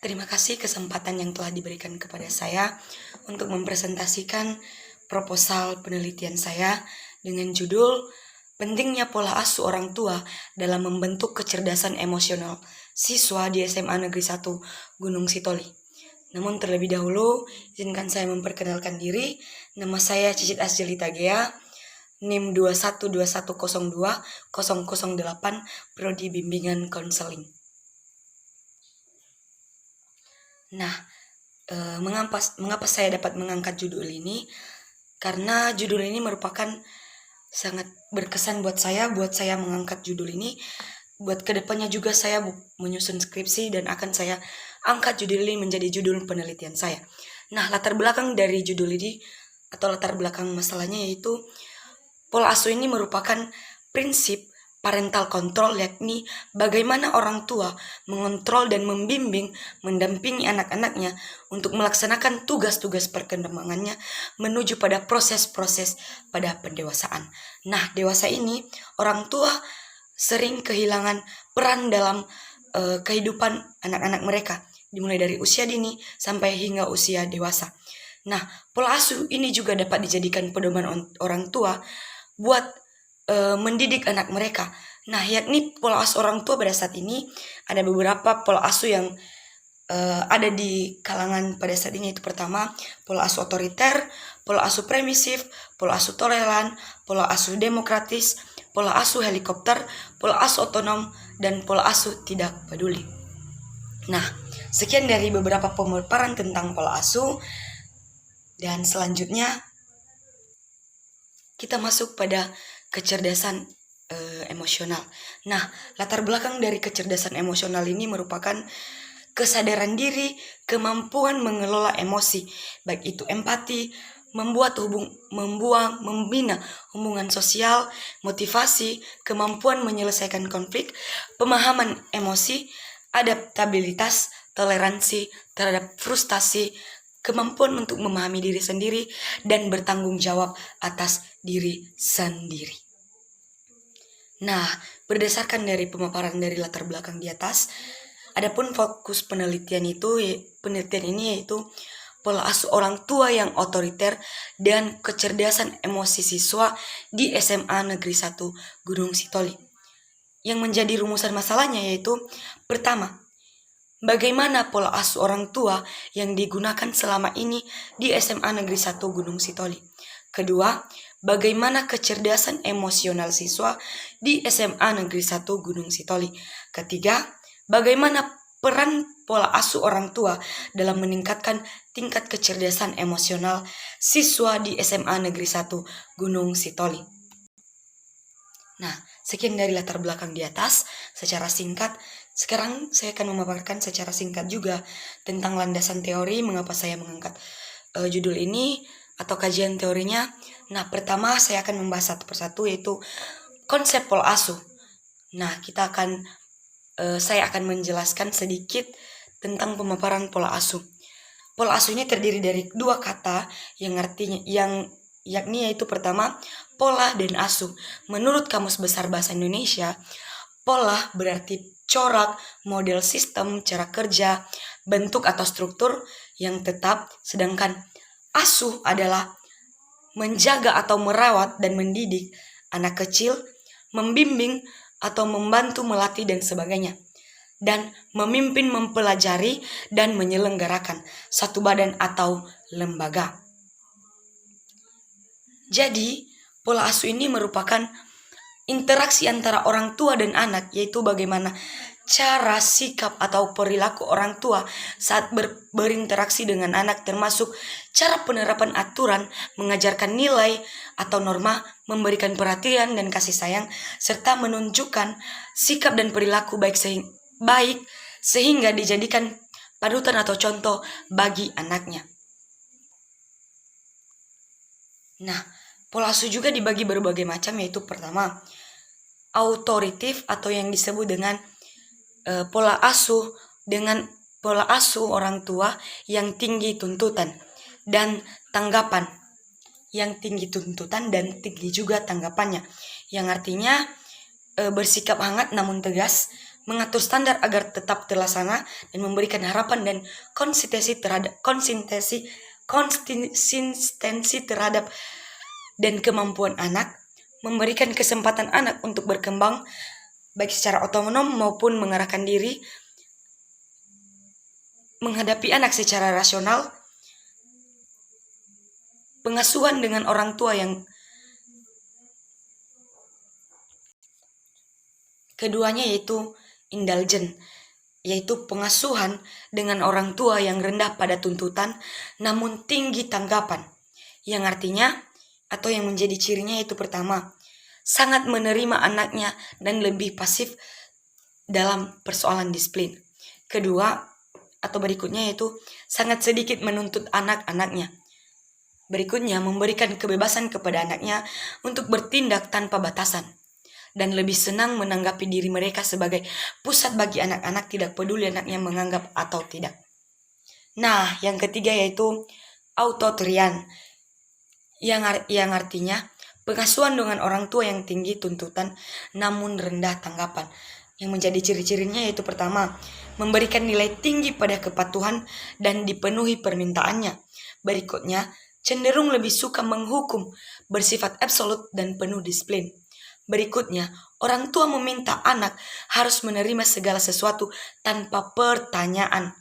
Terima kasih kesempatan yang telah diberikan kepada saya untuk mempresentasikan proposal penelitian saya dengan judul Pentingnya Pola Asuh Orang Tua dalam Membentuk Kecerdasan Emosional Siswa di SMA Negeri 1 Gunung Sitoli. Namun terlebih dahulu, izinkan saya memperkenalkan diri. Nama saya Cicit Asjelita Gea, NIM 212102008, Prodi Bimbingan Konseling. Nah, mengapa saya dapat mengangkat judul ini? Karena judul ini merupakan sangat berkesan buat saya mengangkat judul ini. Buat kedepannya juga saya menyusun skripsi dan akan saya angkat judul ini menjadi judul penelitian saya. Nah, latar belakang dari judul ini atau latar belakang masalahnya yaitu pola asuh ini merupakan prinsip parental control, yakni bagaimana orang tua mengontrol dan membimbing, mendampingi anak-anaknya untuk melaksanakan tugas-tugas perkembangannya menuju pada proses-proses pada pendewasaan. Nah, dewasa ini orang tua sering kehilangan peran dalam kehidupan anak-anak mereka, dimulai dari usia dini sampai hingga usia dewasa. Nah, pola asuh ini juga dapat dijadikan pedoman orang tua buat mendidik anak mereka. Nah, yakni pola asuh orang tua pada saat ini ada beberapa pola asuh yang ada di kalangan pada saat ini. Itu pertama, pola asuh otoriter, pola asuh permisif, pola asuh toleran, pola asuh demokratis, pola asuh helikopter, pola asuh otonom, dan pola asuh tidak peduli. Nah, sekian dari beberapa pemaparan tentang pola asuh. Dan selanjutnya kita masuk pada kecerdasan emosional. Nah, latar belakang dari kecerdasan emosional ini merupakan kesadaran diri, kemampuan mengelola emosi, baik itu empati, membina hubungan sosial, motivasi, kemampuan menyelesaikan konflik, pemahaman emosi, adaptabilitas, toleransi terhadap frustasi, kemampuan untuk memahami diri sendiri, dan bertanggung jawab atas diri sendiri. Nah, berdasarkan dari pemaparan dari latar belakang di atas, adapun fokus penelitian ini yaitu pola asuh orang tua yang otoriter dan kecerdasan emosi siswa di SMA Negeri 1 Gunung Sitoli. Yang menjadi rumusan masalahnya yaitu pertama, bagaimana pola asuh orang tua yang digunakan selama ini di SMA Negeri 1 Gunung Sitoli. Kedua, bagaimana kecerdasan emosional siswa di SMA Negeri 1 Gunung Sitoli. Ketiga, bagaimana peran pola asuh orang tua dalam meningkatkan tingkat kecerdasan emosional siswa di SMA Negeri 1 Gunung Sitoli. Nah, sekian dari latar belakang di atas secara singkat. Sekarang saya akan memaparkan secara singkat juga tentang landasan teori mengapa saya mengangkat judul ini atau kajian teorinya. Nah, pertama saya akan membahas satu persatu yaitu konsep pola asuh. Nah, saya akan menjelaskan sedikit tentang pemaparan pola asuh. Pola asuh ini terdiri dari dua kata yakni yaitu pertama, pola dan asuh. Menurut Kamus Besar Bahasa Indonesia, pola berarti corak, model sistem, cara kerja, bentuk atau struktur yang tetap, sedangkan asuh adalah menjaga atau merawat dan mendidik anak kecil, membimbing atau membantu melatih dan sebagainya, dan memimpin, mempelajari, dan menyelenggarakan satu badan atau lembaga. Jadi, pola asuh ini merupakan interaksi antara orang tua dan anak, yaitu bagaimana cara, sikap, atau perilaku orang tua saat berinteraksi dengan anak, termasuk cara penerapan aturan, mengajarkan nilai atau norma, memberikan perhatian dan kasih sayang, serta menunjukkan sikap dan perilaku baik sehingga dijadikan panutan atau contoh bagi anaknya. Nah, pola asuh juga dibagi berbagai macam, yaitu pertama, autoritatif atau yang disebut dengan pola asuh orang tua yang tinggi tuntutan dan tanggapan. Yang tinggi tuntutan dan tinggi juga tanggapannya. Yang artinya bersikap hangat namun tegas, mengatur standar agar tetap terlaksana, dan memberikan harapan dan konsistensi terhadap dan kemampuan anak, memberikan kesempatan anak untuk berkembang baik secara otonom maupun mengarahkan diri, menghadapi anak secara rasional, pengasuhan dengan orang tua yang keduanya yaitu indulgen, yaitu pengasuhan dengan orang tua yang rendah pada tuntutan namun tinggi tanggapan, yang artinya atau yang menjadi cirinya yaitu pertama, sangat menerima anaknya dan lebih pasif dalam persoalan disiplin. Kedua atau berikutnya yaitu sangat sedikit menuntut anak-anaknya. Berikutnya, memberikan kebebasan kepada anaknya untuk bertindak tanpa batasan dan lebih senang menanggapi diri mereka sebagai pusat bagi anak-anak, tidak peduli anaknya menganggap atau tidak. Nah, yang ketiga yaitu authoritarian, yang artinya pengasuhan dengan orang tua yang tinggi tuntutan namun rendah tanggapan. Yang menjadi ciri-cirinya yaitu pertama, memberikan nilai tinggi pada kepatuhan dan dipenuhi permintaannya. Berikutnya, cenderung lebih suka menghukum, bersifat absolut dan penuh disiplin. Berikutnya, orang tua meminta anak harus menerima segala sesuatu tanpa pertanyaan.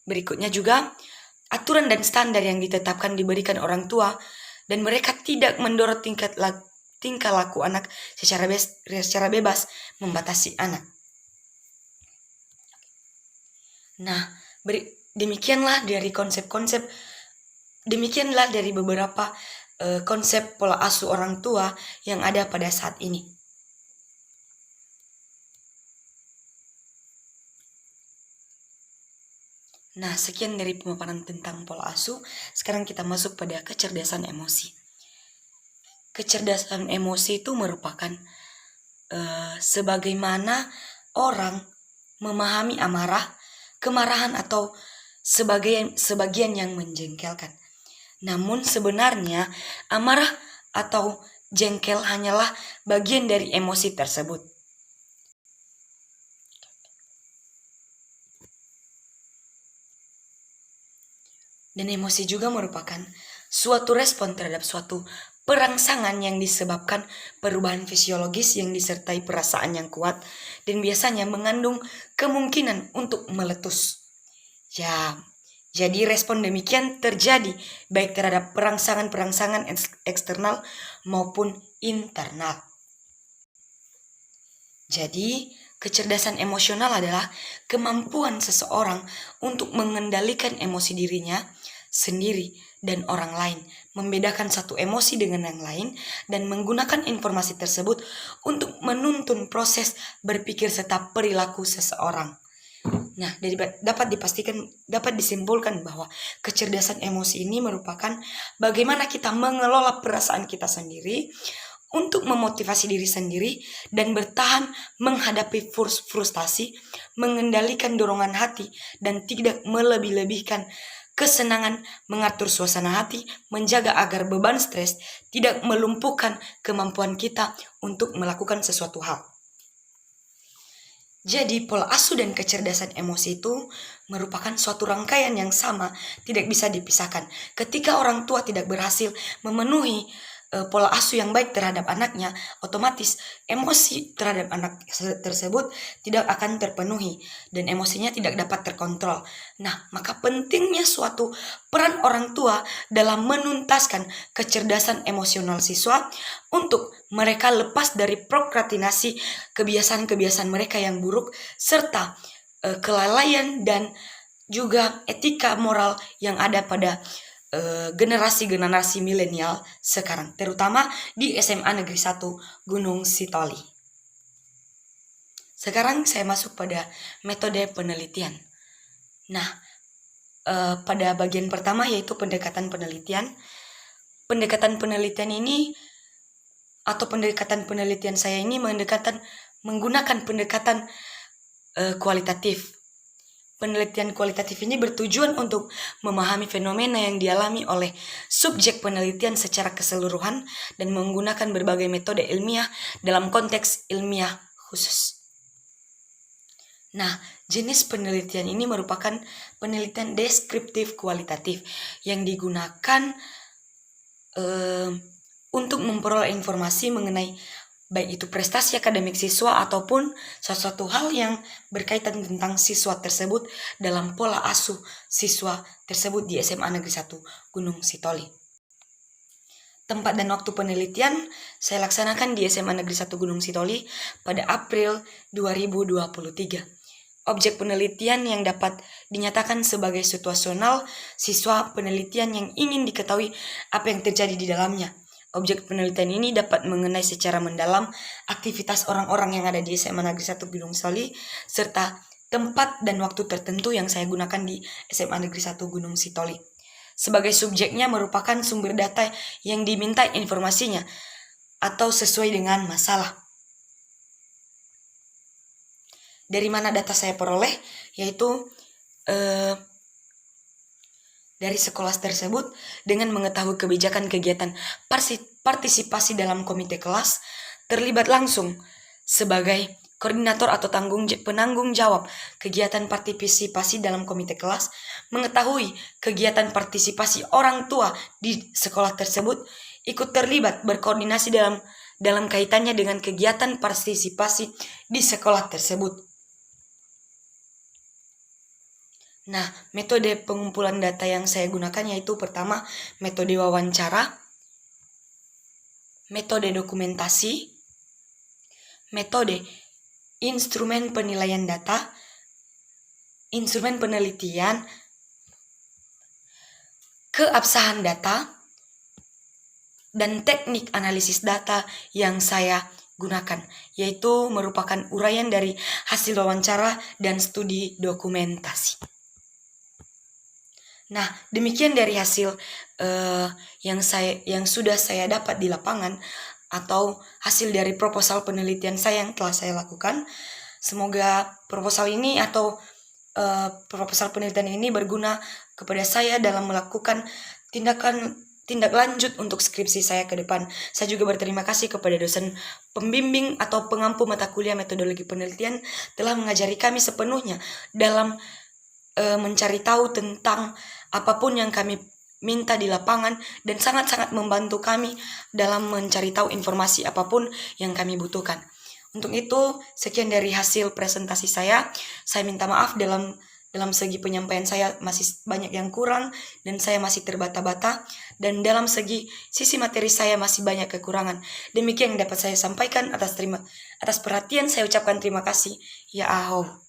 Berikutnya juga, aturan dan standar yang ditetapkan diberikan orang tua dan mereka tidak mendorong tingkah laku anak secara bebas membatasi anak. Nah, demikianlah dari beberapa konsep pola asuh orang tua yang ada pada saat ini. Nah, sekian dari pemaparan tentang pola asuh. Sekarang kita masuk pada kecerdasan emosi. Kecerdasan emosi itu merupakan sebagaimana orang memahami amarah, kemarahan atau sebagian yang menjengkelkan. Namun sebenarnya amarah atau jengkel hanyalah bagian dari emosi tersebut. Dan emosi juga merupakan suatu respon terhadap suatu perangsangan yang disebabkan perubahan fisiologis yang disertai perasaan yang kuat dan biasanya mengandung kemungkinan untuk meletus. Ya, jadi respon demikian terjadi baik terhadap perangsangan eksternal maupun internal. Jadi, kecerdasan emosional adalah kemampuan seseorang untuk mengendalikan emosi dirinya sendiri dan orang lain, membedakan satu emosi dengan yang lain, dan menggunakan informasi tersebut untuk menuntun proses berpikir serta perilaku seseorang. Nah, dapat disimpulkan bahwa kecerdasan emosi ini merupakan bagaimana kita mengelola perasaan kita sendiri untuk memotivasi diri sendiri dan bertahan menghadapi frustasi, mengendalikan dorongan hati, dan tidak melebih-lebihkan kesenangan, mengatur suasana hati, menjaga agar beban stres tidak melumpuhkan kemampuan kita untuk melakukan sesuatu hal. Jadi pola asuh dan kecerdasan emosi itu merupakan suatu rangkaian yang sama, tidak bisa dipisahkan. Ketika orang tua tidak berhasil memenuhi pola asuh yang baik terhadap anaknya, otomatis emosi terhadap anak tersebut tidak akan terpenuhi dan emosinya tidak dapat terkontrol. Nah, maka pentingnya suatu peran orang tua dalam menuntaskan kecerdasan emosional siswa untuk mereka lepas dari prokrastinasi, kebiasaan-kebiasaan mereka yang buruk, serta kelalaian dan juga etika moral yang ada pada generasi-generasi milenial sekarang, terutama di SMA Negeri 1 Gunung Sitoli. Sekarang saya masuk pada metode penelitian. Nah, pada bagian pertama yaitu pendekatan penelitian. Pendekatan penelitian ini atau pendekatan penelitian saya ini menggunakan pendekatan kualitatif. Penelitian kualitatif ini bertujuan untuk memahami fenomena yang dialami oleh subjek penelitian secara keseluruhan dan menggunakan berbagai metode ilmiah dalam konteks ilmiah khusus. Nah, jenis penelitian ini merupakan penelitian deskriptif kualitatif yang digunakan untuk memperoleh informasi mengenai baik itu prestasi akademik siswa ataupun sesuatu hal yang berkaitan tentang siswa tersebut dalam pola asuh siswa tersebut di SMA Negeri 1 Gunung Sitoli. Tempat dan waktu penelitian saya laksanakan di SMA Negeri 1 Gunung Sitoli pada April 2023. Objek penelitian yang dapat dinyatakan sebagai situasional siswa penelitian yang ingin diketahui apa yang terjadi di dalamnya. Objek penelitian ini dapat mengenai secara mendalam aktivitas orang-orang yang ada di SMA Negeri 1 Gunung Sitoli serta tempat dan waktu tertentu yang saya gunakan di SMA Negeri 1 Gunung Sitoli. Sebagai subjeknya merupakan sumber data yang diminta informasinya atau sesuai dengan masalah. Dari mana data saya peroleh, yaitu dari sekolah tersebut dengan mengetahui kebijakan kegiatan partisipasi dalam komite kelas, terlibat langsung sebagai koordinator atau penanggung jawab kegiatan partisipasi dalam komite kelas, mengetahui kegiatan partisipasi orang tua di sekolah tersebut, ikut terlibat berkoordinasi dalam kaitannya dengan kegiatan partisipasi di sekolah tersebut. Nah, metode pengumpulan data yang saya gunakan yaitu pertama, metode wawancara, metode dokumentasi, metode instrumen penilaian data, instrumen penelitian, keabsahan data, dan teknik analisis data yang saya gunakan, yaitu merupakan uraian dari hasil wawancara dan studi dokumentasi. Nah, demikian dari hasil yang sudah saya dapat di lapangan atau hasil dari proposal penelitian saya yang telah saya lakukan. Semoga proposal ini atau proposal penelitian ini berguna kepada saya dalam melakukan tindak lanjut untuk skripsi saya ke depan. Saya juga berterima kasih kepada dosen pembimbing atau pengampu mata kuliah metodologi penelitian telah mengajari kami sepenuhnya dalam mencari tahu tentang apapun yang kami minta di lapangan dan sangat-sangat membantu kami dalam mencari tahu informasi apapun yang kami butuhkan. Untuk itu, sekian dari hasil presentasi saya. Saya minta maaf dalam segi penyampaian saya masih banyak yang kurang dan saya masih terbata-bata, dan dalam sisi materi saya masih banyak kekurangan. Demikian yang dapat saya sampaikan. Atas perhatian saya ucapkan terima kasih. Ya ahow.